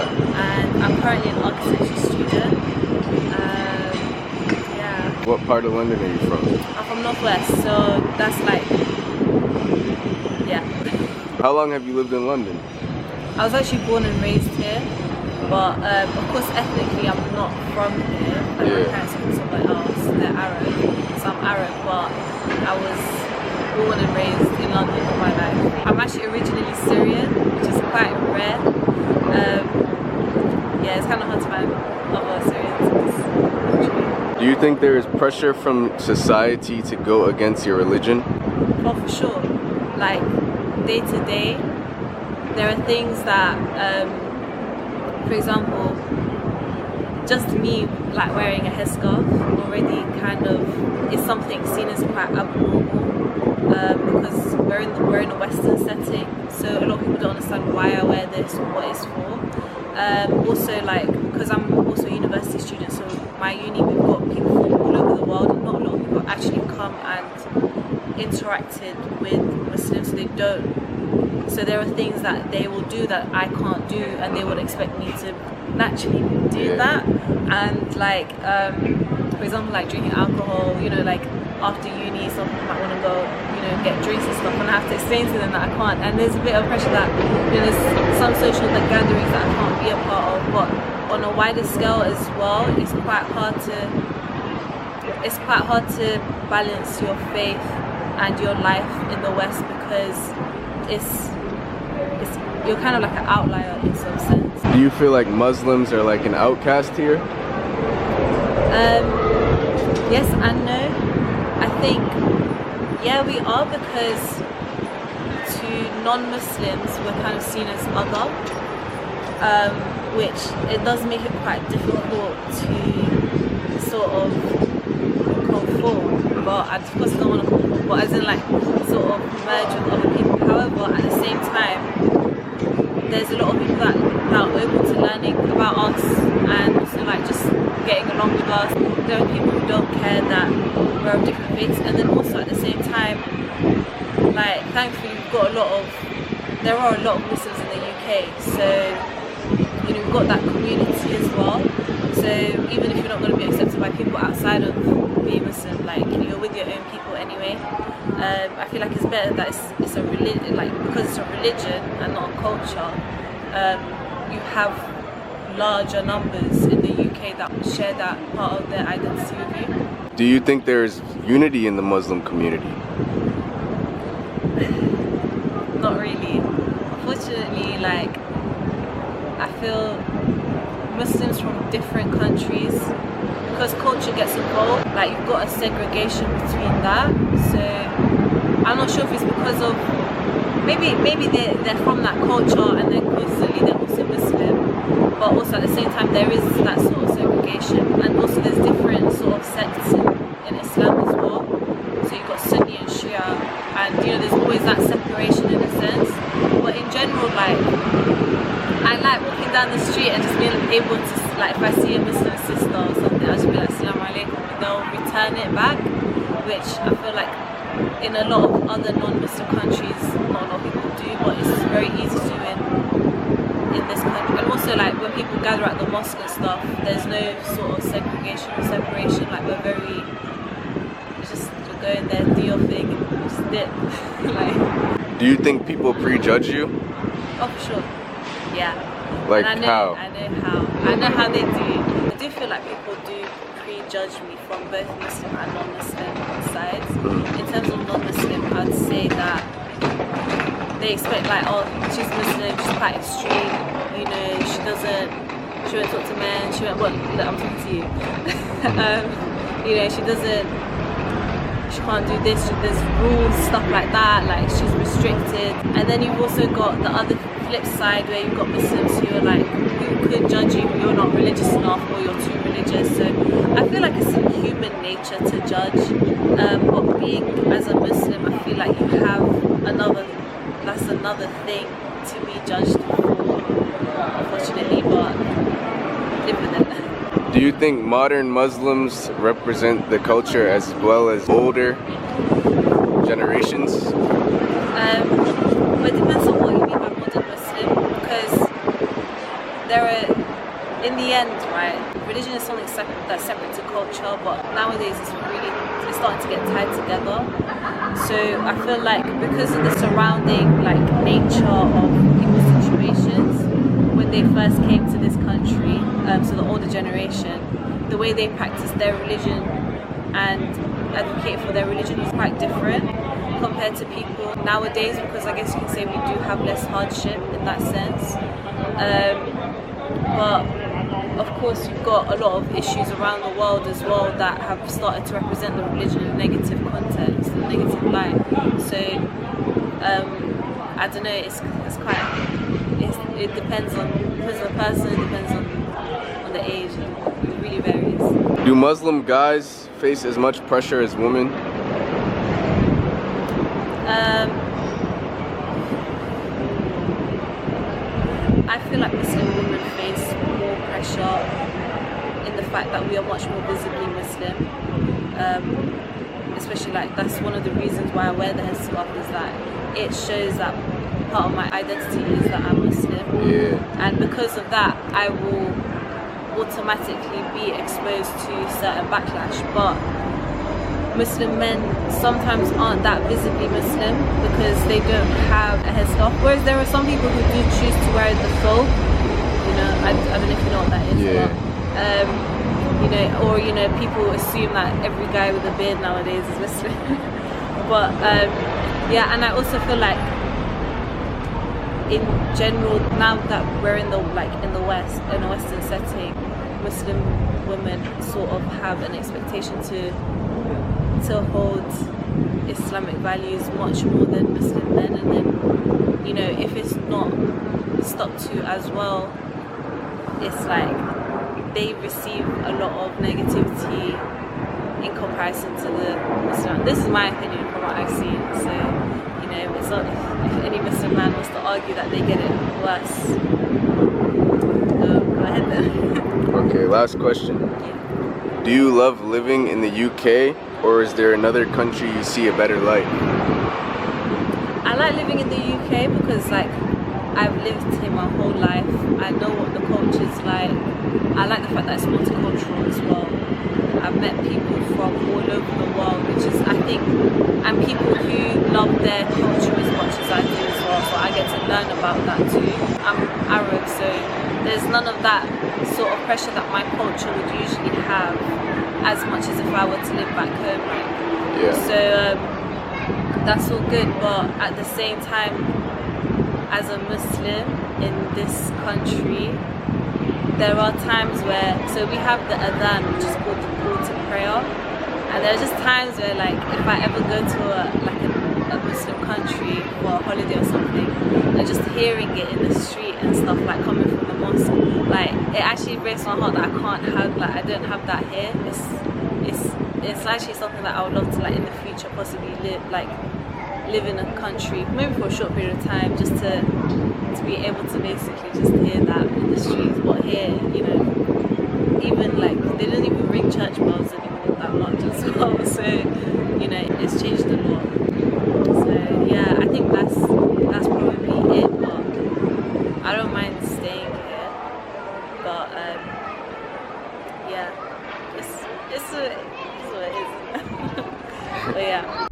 And I'm currently an architecture student. Yeah. What part of London are you from? I'm from Northwest, so that's like, yeah. How long have you lived in London? I was actually born and raised here, but of course ethnically I'm not from here. Like my parents are from somewhere else, they're Arab, so I'm Arab, but I was born and raised in London all my life. I'm actually originally Syrian, which is quite rare. Yeah, it's kind of hard to find other Syrians in this country. Do you think there is pressure from society to go against your religion? Oh, for sure. Like, day to day, there are things that, for example, just me like wearing a headscarf already kind of is something seen as quite abnormal, because we're in a Western setting, so a lot of people don't understand why I wear this or what it's for. Also, like, because I'm also a university student, so my uni, we've got people from all over the world, and not a lot of people actually come and interacted with Muslims, so they don't. So there are things that they will do that I can't do, and they would expect me to naturally do that. And like, for example, like drinking alcohol, you know, like after uni, some people might want to go, you know, get drinks and stuff, and I have to explain to them that I can't. And there's a bit of pressure that, you know, there's some social gatherings that I can't be a part of, but on a wider scale as well, it's quite hard to balance your faith and your life in the West, because you're kind of like an outlier in some sense. Do you feel like Muslims are like an outcast here? Yes and no. I think, yeah, we are, because to non-Muslims we're kind of seen as other, which it does make it quite difficult to sort of conform. But of course I don't want to conform, but as in like sort of merge with other people. However, at the same time, there's a lot of people that are open to learning about us and also like just getting along with us. There are people who don't care that we're of different faiths, and then also at the same time, like thankfully there are a lot of Muslims in the UK, so you know we've got that community as well. So even if you're not going to be accepted by people outside of being Muslim, like you're with your own people anyway. I feel like it's better that it's a religion, like because it's a religion and not a culture. You have larger numbers in the UK that share that part of their identity with you. Do you think there's unity in the Muslim community? Not really. Unfortunately, like I feel Muslims from different countries, because culture gets involved, like you've got a segregation between that. So I'm not sure if it's because of maybe they're from that culture and then constantly they're also Muslim, but also at the same time there is that sort of segregation, and also there's different sort of sects in Islam as well. So you've got Sunni and Shia, and you know there's always that separation in a sense. But in general, like I like walking down the street and just being able to, like if I see a Muslim sister or something, I'll just be like Assalamu alaikum, and they'll return it back, which I feel like in a lot of other non-Muslim countries, not a lot of people do, but it's very easy to do in this country. And also like when people gather at the mosque and stuff, there's no sort of segregation or separation, like we're very, just go in there, do your thing, and just dip. Like, do you think people prejudge you? oh for sure. Yeah. Like and how? I know how they do. I do feel like people do prejudge me from both Muslim and non-Muslim sides. In terms of non-Muslim, I'd say that they expect like, oh, she's Muslim, she's quite extreme, you know, she won't talk to men, she won't, I'm talking to you. You know, she can't do this, there's rules, stuff like that, like she's restricted. And then you've also got the other flip side where you've got Muslims who are like, who could judge you when you're not religious enough or you're too religious. So I feel like it's in human nature to judge, but being as a Muslim, I feel like you have that's another thing to be judged for, unfortunately, but live with it. Do you think modern Muslims represent the culture as well as older generations? But it depends on what you mean by modern Muslim, because there are, in the end, right, religion is something that's separate to culture, but nowadays it's starting to get tied together. So I feel like because of the surrounding like nature of people's situations when they first came to this country, so the older generation, the way they practice their religion and advocate for their religion is quite different compared to people nowadays, because I guess you can say we do have less hardship in that sense. But of course you've got a lot of issues around the world as well that have started to represent the religion in a negative context, a negative light. So I don't know, it depends on the person, it depends on the age, it really varies. Do Muslim guys face as much pressure as women? I feel like Muslim women face more pressure in the fact that we are much more visibly Muslim. Especially like that's one of the reasons why I wear the headscarf, is that it shows that part of my identity is that I'm Muslim. Yeah. And because of that, I will automatically be exposed to certain backlash. But Muslim men sometimes aren't that visibly Muslim because they don't have a headscarf. Whereas there are some people who do choose to wear the thobe. You know, I don't know if you know what that is. Yeah. But, you know, or you know, people assume that every guy with a beard nowadays is Muslim. But yeah, and I also feel like in general, now that we're in the West, in a Western setting, Muslim women sort of have an expectation to hold Islamic values much more than Muslim men, and then, you know, if it's not stuck to as well, it's like they receive a lot of negativity in comparison to the Muslim. This is my opinion from what I've seen. So, you know, it's not, if any Muslim man wants to argue that they get it worse, go ahead then. Okay, last question. Yeah. Do you love living in the UK, or is there another country you see a better life? I like living in the UK because, like, I've lived here my whole life. I know what the culture's like. I like the fact that it's multicultural as well. I've met people from all over the world, which is, I think, and people who love their culture as much as I do as well, so I get to learn about that too. I'm Arab, so there's none of that sort of pressure that my culture would usually have as much as if I were to live back home, right? Yeah. So that's all good, but at the same time, as a Muslim in this country, there are times where, so we have the adhan, which is called the call to prayer, and there are just times where, like, if I ever go to a Muslim country for a holiday or something, and just hearing it in the street and stuff, like coming from the mosque, like, it actually breaks my heart that I can't have, like, I don't have that here. It's actually something that I would love to, like, in the future possibly live in a country, maybe for a short period of time, just to be able to basically just hear that in the streets. But here, you know, even like they don't even ring church bells anymore that much as well. So, you know, it's changed a lot. So yeah, I think that's probably it. But I don't mind staying here. But yeah, it's what it is. But yeah.